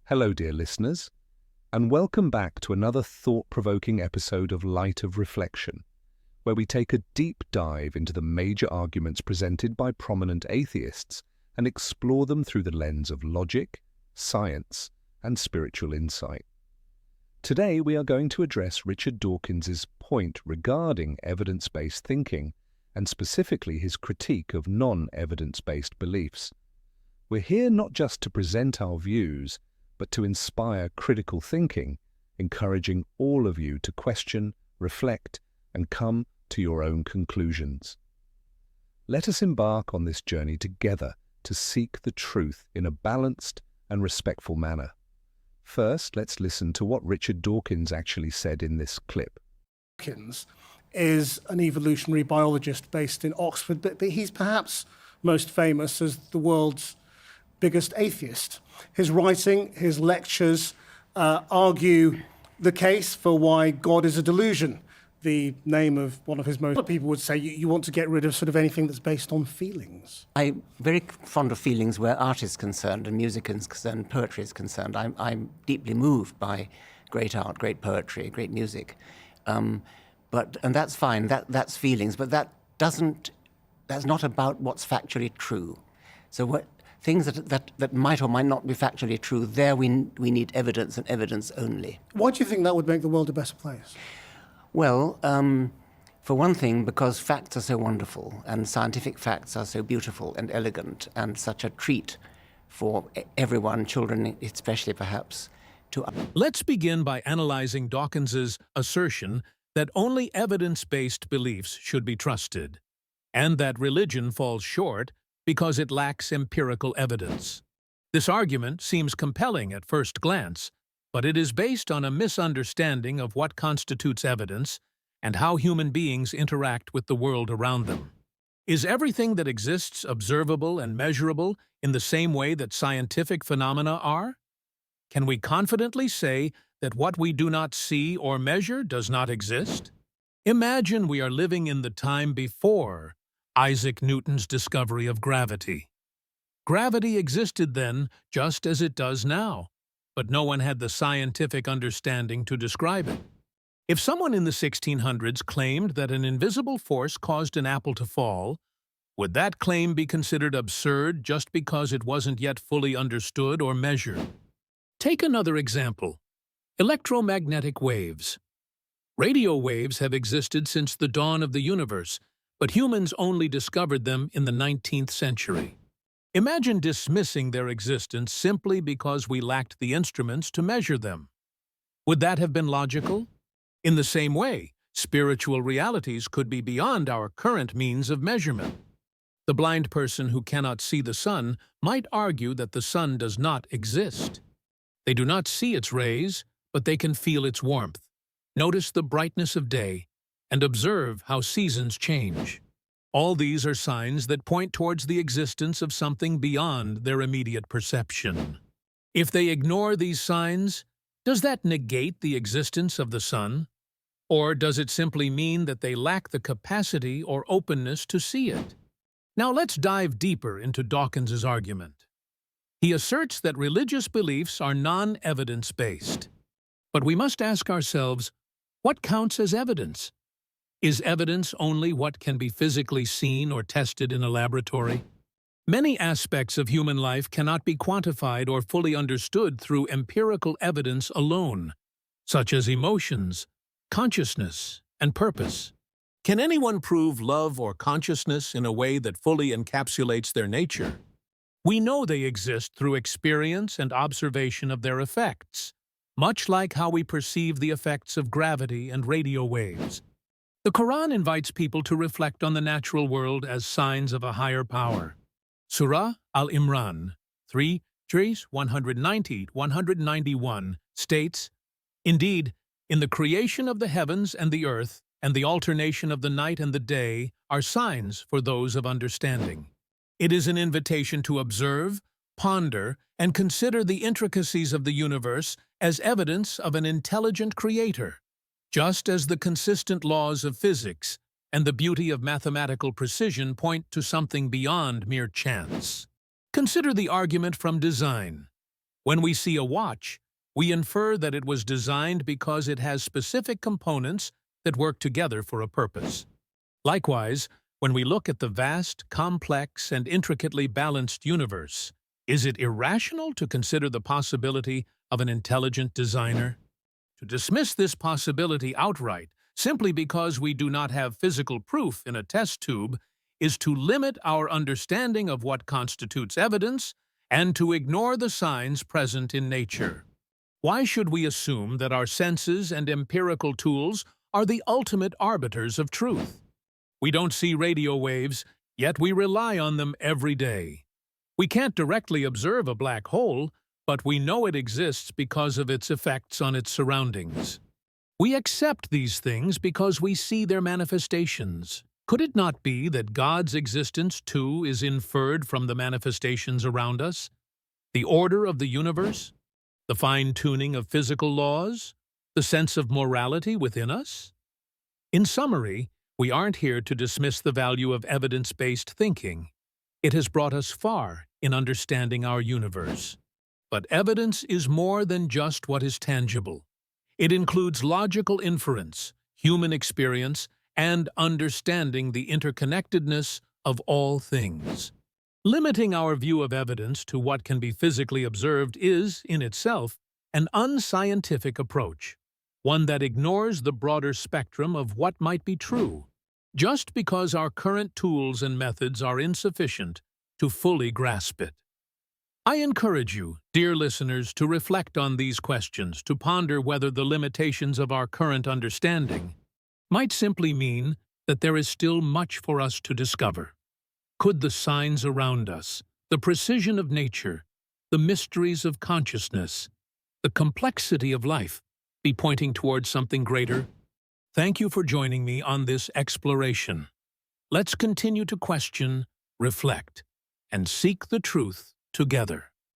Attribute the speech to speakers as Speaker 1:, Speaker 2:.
Speaker 1: Hello, dear listeners, and welcome back to another thought-provoking episode of Light of Reflection, where we take a deep dive into the major arguments presented by prominent atheists and explore them through the lens of logic, science, and spiritual insight. Today, we are going to address Richard Dawkins's point regarding evidence-based thinking, and specifically his critique of non-evidence-based beliefs. We're here not just to present our views, but to inspire critical thinking, encouraging all of you to question, reflect, and come to your own conclusions. Let us embark on this journey together to seek the truth in a balanced and respectful manner. First, let's listen to what Richard Dawkins actually said in this clip.
Speaker 2: Dawkins is an evolutionary biologist based in Oxford, but he's perhaps most famous as the world's biggest atheist. His writing, his lectures argue the case for why God is a delusion. The name of one of his most... People would say you want to get rid of sort of anything that's based on feelings.
Speaker 3: I'm very fond of feelings where art is concerned and music is concerned, poetry is concerned. I'm deeply moved by great art, great poetry, great music. And that's fine, that's feelings, but that's not about what's factually true. So things that might or might not be factually true, there we need evidence and evidence only.
Speaker 2: Why do you think that would make the world a better place?
Speaker 3: Well, for one thing, because facts are so wonderful and scientific facts are so beautiful and elegant and such a treat for everyone, children especially perhaps, to...
Speaker 4: Let's begin by analyzing Dawkins's assertion that only evidence-based beliefs should be trusted, and that religion falls short because it lacks empirical evidence. This argument seems compelling at first glance, but it is based on a misunderstanding of what constitutes evidence and how human beings interact with the world around them. Is everything that exists observable and measurable in the same way that scientific phenomena are? Can we confidently say that what we do not see or measure does not exist? Imagine we are living in the time before Isaac Newton's discovery of gravity. Gravity existed then just as it does now, but no one had the scientific understanding to describe it. If someone in the 1600s claimed that an invisible force caused an apple to fall, would that claim be considered absurd just because it wasn't yet fully understood or measured? Take another example: electromagnetic waves. Radio waves have existed since the dawn of the universe, but humans only discovered them in the 19th century. Imagine dismissing their existence simply because we lacked the instruments to measure them. Would that have been logical? In the same way, spiritual realities could be beyond our current means of measurement. The blind person who cannot see the sun might argue that the sun does not exist. They do not see its rays, but they can feel its warmth, notice the brightness of day, and observe how seasons change. All these are signs that point towards the existence of something beyond their immediate perception. If they ignore these signs, does that negate the existence of the sun? Or does it simply mean that they lack the capacity or openness to see it? Now let's dive deeper into Dawkins's argument. He asserts that religious beliefs are non-evidence-based. But we must ask ourselves, what counts as evidence? Is evidence only what can be physically seen or tested in a laboratory? Many aspects of human life cannot be quantified or fully understood through empirical evidence alone, such as emotions, consciousness, and purpose. Can anyone prove love or consciousness in a way that fully encapsulates their nature? We know they exist through experience and observation of their effects, much like how we perceive the effects of gravity and radio waves. The Quran invites people to reflect on the natural world as signs of a higher power. Surah Al-Imran 3:190-191 states, "Indeed, in the creation of the heavens and the earth, and the alternation of the night and the day, are signs for those of understanding." It is an invitation to observe, ponder, and consider the intricacies of the universe as evidence of an intelligent creator, just as the consistent laws of physics and the beauty of mathematical precision point to something beyond mere chance. Consider the argument from design. When we see a watch, we infer that it was designed because it has specific components that work together for a purpose. Likewise, when we look at the vast, complex, and intricately balanced universe, is it irrational to consider the possibility of an intelligent designer? To dismiss this possibility outright, simply because we do not have physical proof in a test tube, is to limit our understanding of what constitutes evidence and to ignore the signs present in nature. Why should we assume that our senses and empirical tools are the ultimate arbiters of truth? We don't see radio waves, yet we rely on them every day. We can't directly observe a black hole, but we know it exists because of its effects on its surroundings. We accept these things because we see their manifestations. Could it not be that God's existence, too, is inferred from the manifestations around us? The order of the universe? The fine-tuning of physical laws? The sense of morality within us? In summary, we aren't here to dismiss the value of evidence-based thinking. It has brought us far in understanding our universe. But evidence is more than just what is tangible. It includes logical inference, human experience, and understanding the interconnectedness of all things. Limiting our view of evidence to what can be physically observed is, in itself, an unscientific approach, one that ignores the broader spectrum of what might be true, just because our current tools and methods are insufficient to fully grasp it. I encourage you, dear listeners, to reflect on these questions, to ponder whether the limitations of our current understanding might simply mean that there is still much for us to discover. Could the signs around us, the precision of nature, the mysteries of consciousness, the complexity of life, be pointing towards something greater? Thank you for joining me on this exploration. Let's continue to question, reflect, and seek the truth together.